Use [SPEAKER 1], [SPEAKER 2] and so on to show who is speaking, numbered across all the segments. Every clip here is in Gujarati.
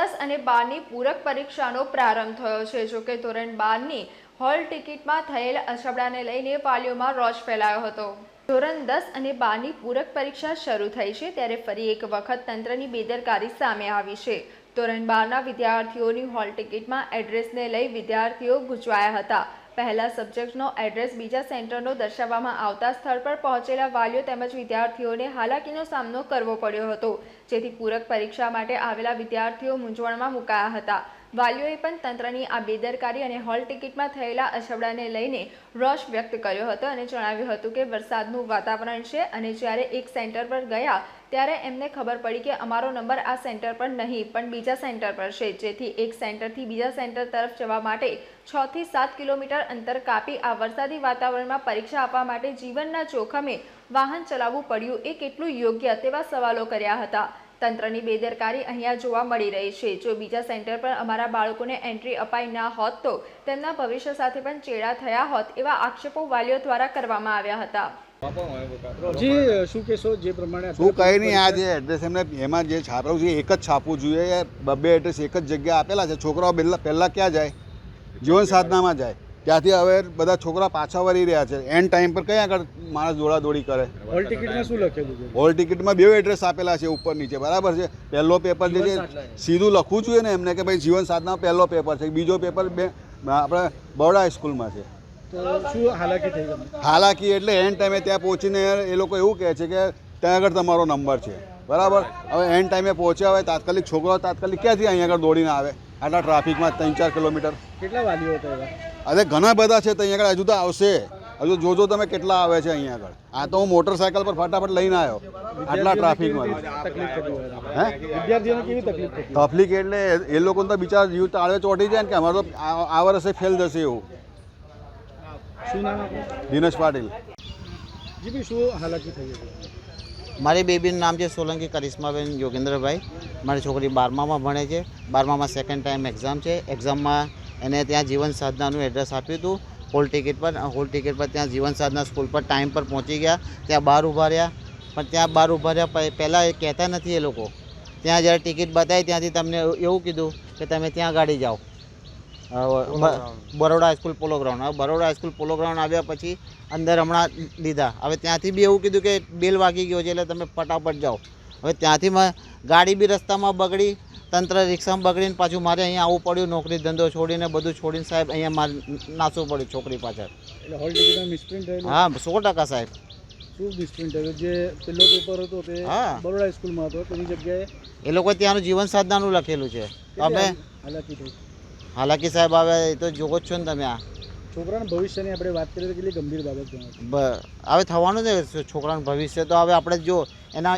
[SPEAKER 1] 10 અને 12ની પૂરક પરીક્ષાનો પ્રારંભ થયો છે। જોકે ધોરણ 12ની હોલ ટિકિટમાં થયેલ અછબડાને લઈને વાલીઓમાં રોષ ફેલાયો હતો। ધોરણ 10 અને 12ની પૂરક પરીક્ષા શરૂ થઈ છે ત્યારે ફરી એક વખત તંત્રની બેદરકારી સામે આવી છે। ધોરણ 12ના વિદ્યાર્થીઓની હોલ ટિકિટમાં એડ્રેસને લઈ વિદ્યાર્થીઓ ગૂંચવાયા હતા। પહેલા સબ્જેક્ટનો એડ્રેસ બીજા સેન્ટરનો દર્શાવવામાં આવતા સ્થળ પર પહોંચેલા વાલીઓ તેમજ વિદ્યાર્થીઓને હાલાકીનો સામનો કરવો પડ્યો હતો, જેથી પૂરક પરીક્ષા માટે આવેલા વિદ્યાર્થીઓ મૂંઝવણમાં મુકાયા હતા। વાલીઓએ પણ તંત્રની આ બેદરકારી અને હોલ ટિકિટમાં થયેલા અછબડાને લઈને રોષ વ્યક્ત કર્યો હતો અને જણાવ્યું હતું કે વરસાદનું વાતાવરણ છે અને જ્યારે એક સેન્ટર પર ગયા ત્યારે એમને ખબર પડી કે અમારો નંબર આ સેન્ટર પર નહીં પણ બીજા સેન્ટર પર છે, જેથી એક સેન્ટરથી બીજા સેન્ટર તરફ જવા માટે 6 થી 7 કિલોમીટર અંતર કાપી આ વરસાદી વાતાવરણમાં પરીક્ષા આપવા માટે જીવનના જોખમે વાહન ચલાવવું પડ્યું એ કેટલું યોગ્ય તેવા સવાલો કર્યા હતા। તંત્રની બેદરકારી અહીંયા જોવા મળી રહી છે। જો બીજા સેન્ટર પર અમારા બાળકોને એન્ટ્રી અપાઈ ના હોત તો તેમના ભવિષ્ય સાથે પણ ચેડા થયા હોત એવા આક્ષેપો વાલીઓ દ્વારા કરવામાં આવ્યા હતા।
[SPEAKER 2] જી શું કહેશો? જે પ્રમાણે
[SPEAKER 3] શું કહી નહીં, આ જે એડ્રેસ એમને એમાં જે છાપેલું છે એક જ છાપવું જોઈએ યાર। બબ્બે એડ્રેસ એક જ જગ્યાએ આપેલા છે। છોકરાઓ પહેલાં ક્યાં જાય? જીવન સાધનામાં જાય। ત્યાંથી હવે બધા છોકરા પાછા વળી રહ્યા છે। એન્ડ ટાઈમ પર કયા આગળ માણસ દોડાદોડી કરે?
[SPEAKER 2] હોલ ટિકિટમાં શું લખેલું છે?
[SPEAKER 3] હોલ ટિકિટમાં બે એડ્રેસ આપેલા છે ઉપર નીચે, બરાબર છે। પહેલો પેપર જે છે સીધું લખવું જોઈએ ને એમને કે ભાઈ જીવન સાધના પહેલો પેપર છે, બીજો પેપર આપણે બરોડા હાઈસ્કૂલમાં છે।
[SPEAKER 2] તો શું હાલાકી થઈ ગઈ?
[SPEAKER 3] હાલાકી એટલે એન્ડ ટાઈમે ત્યાં પહોંચીને એ લોકો એવું કહે છે કે ત્યાં આગળ તમારો નંબર છે, બરાબર। હવે એન્ડ ટાઈમે પહોંચ્યા હોય તાત્કાલિક છોકરાઓ તાત્કાલિક ક્યાંથી અહીંયા આગળ દોડીને આવે આટલા ટ્રાફિકમાં 3-4 કિલોમીટર?
[SPEAKER 2] કેટલા વાલીઓ હતા એવા?
[SPEAKER 3] અરે ઘણા બધા છે, તો અહીંયા આગળ હજુ તો આવશે। હજુ જોજો તમે કેટલા આવે છે અહીંયા આગળ। આ તો હું મોટરસાયકલ પર ફટાફટ લઈને આવ્યો આટલા ટ્રાફિકમાં।
[SPEAKER 2] તકલીફ થતી હોય
[SPEAKER 3] હે,
[SPEAKER 2] વિદ્યાર્થીઓને કેવી તકલીફ થતી?
[SPEAKER 3] તકલીફ એટલે એ લોકોને તો બિચારા જીવ તાળે ચોંટી જાય ને કે અમારે તો આ વર્ષે ફેલ જશે એવું।
[SPEAKER 2] શું નામ આપનું?
[SPEAKER 3] દિનેશ પાટીલ।
[SPEAKER 2] જી ભાઈ, શું હાલાકી થઈ હતી?
[SPEAKER 4] મારી બેબીનું નામ છે સોલંકી કરિશ્માબેન યોગેન્દ્રભાઈ। મારી છોકરી 12મામાં ભણે છે। 12મામાં સેકન્ડ ટાઈમ એક્ઝામ છે। એક્ઝામમાં એને ત્યાં જીવન સાધનાનું એડ્રેસ આપ્યું હતું હોલ ટિકિટ પર ત્યાં જીવન સાધના સ્કૂલ પર ટાઈમ પર પહોંચી ગયા। ત્યાં બહાર ઊભા રહ્યા, પણ ત્યાં બહાર ઊભા રહ્યા પહેલાં એ કહેતા નથી એ લોકો। ત્યાં જ્યારે ટિકિટ બતાવી ત્યાંથી તમને એવું કીધું કે તમે ત્યાં ગાડી જાઓ બરોડા હાઈસ્કૂલ પોલો ગ્રાઉન્ડ। હવે બરોડા હાઈસ્કૂલ પોલો ગ્રાઉન્ડ આવ્યા પછી અંદર હમણાં લીધા। હવે ત્યાંથી બી એવું કીધું કે બેલ વાગી ગયો છે એટલે તમે ફટાફટ જાઓ। હવે ત્યાંથી ગાડી બી રસ્તામાં બગડી, તંત્ર રિક્ષામાં બગડીને પાછું મારે અહીંયા આવવું પડ્યું। નોકરી ધંધો છોડીને બધું છોડીને સાહેબ અહીંયા મારે નાસવું પડ્યું છોકરી પાછળ।
[SPEAKER 2] એટલે હોલ ટિકિટમાં મિસપ્રિન્ટ થયેલું?
[SPEAKER 4] હા, 100% સાહેબ।
[SPEAKER 2] શું મિસપ્રિન્ટ થયેલું? જે પેલો પેપર હતો તે બરોડા હાઈસ્કૂલમાં હતો, તેની જગ્યાએ
[SPEAKER 4] એ લોકો ત્યાંનું જીવન સાધનાનું લખેલું છે। તો અમે
[SPEAKER 2] હાલાકી થઈ?
[SPEAKER 4] હાલાકી સાહેબ હવે એ તો જોવો જ છો ને તમે। આ
[SPEAKER 2] છોકરાના ભવિષ્યની આપણે વાત કરીએ તો કેટલી ગંભીર બાબત ગણાય?
[SPEAKER 4] હવે થવાનું ને છોકરાનું ભવિષ્ય। તો હવે આપણે જો એના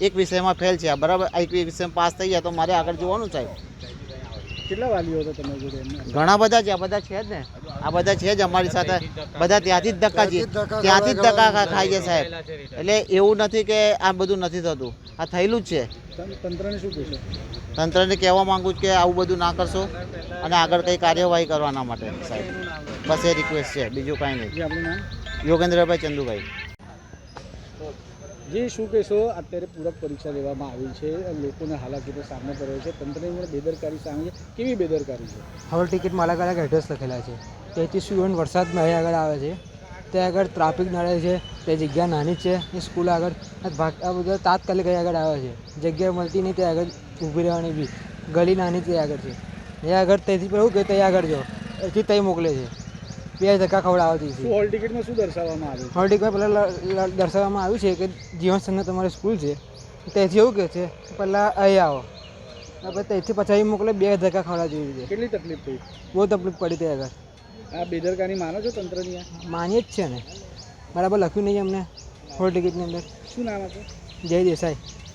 [SPEAKER 4] એક વિષયમાં ફેલ છે બરાબર, એક વિષયમાં પાસ થઈ જાય તો મારે આગળ જોવાનું સાહેબ।
[SPEAKER 2] કેટલા વાલીઓ હતા તમારી જોડે?
[SPEAKER 4] ઘણા બધા છે, આ બધા છે જ ને, આ બધા છે જ અમારી સાથે। બધા ત્યાંથી જ ધક્કા ખાય છે સાહેબ। એટલે એવું નથી કે આ બધું નથી થતું, આ થયેલું જ છે।
[SPEAKER 2] તંત્રને શું કહેશો?
[SPEAKER 4] તંત્રને કહેવા માંગુ છું કે આવું બધું ના કરશો અને આગળ કંઈ કાર્યવાહી કરવાના માટે સાહેબ, બસ એ રિક્વેસ્ટ છે, બીજું કાંઈ નહીં।
[SPEAKER 2] જે આપણું નામ?
[SPEAKER 4] યોગેન્દ્રભાઈ ચંદુભાઈ।
[SPEAKER 2] જી શું કહેશો? અત્યારે પૂરક પરીક્ષા લેવામાં આવી છે, લોકોને હાલાકીનો સામનો કર્યો છે, તંત્રની બેદરકારી સામે છે, કેવી બેદરકારી છે?
[SPEAKER 5] હોલ ટિકિટમાં અલગ અલગ એડ્રેસ લખેલા છે, તેથી સ્ટુડન્ટ વરસાદમાં અહીં આગળ આવે છે, ત્યાં આગળ ટ્રાફિક નડે છે, તે જગ્યા નાની છે, એ સ્કૂલ આગળ આ બધા તાત્કાલિક અહીં આગળ આવે છે, જગ્યા મળતી નહીં ત્યાં આગળ ઊભી રહેવાની બી ગલી નાની ત્યાં આગળ છે, ત્યાં આગળ તેથી પણ એવું કે ત્યાં આગળ જો એથી ત્યાં મોકલે છે, 2 ધક્કા ખવડાવતી છે।
[SPEAKER 2] હોલ ટિકિટમાં શું દર્શાવવામાં આવ્યું?
[SPEAKER 5] હોલ ટિકિટમાં પહેલાં દર્શાવવામાં આવ્યું છે કે જીવન સંઘ તમારી સ્કૂલ છે, ત્યાંથી એવું કહે છે પહેલાં અહીં આવો, આપણે ત્યાંથી પછી મોકલે 2 ધક્કા ખવડાવી દીધી છે।
[SPEAKER 2] કેટલી તકલીફ થઈ?
[SPEAKER 5] બહુ તકલીફ પડી ત્યાં આગળ।
[SPEAKER 2] આ બેદરકારી માનો છો તંત્રની?
[SPEAKER 5] માનીએ જ છે ને, બરાબર લખ્યું નહીં અમને હોલ ટિકિટની અંદર।
[SPEAKER 2] શું નામ હતું?
[SPEAKER 5] જય દેસાઈ।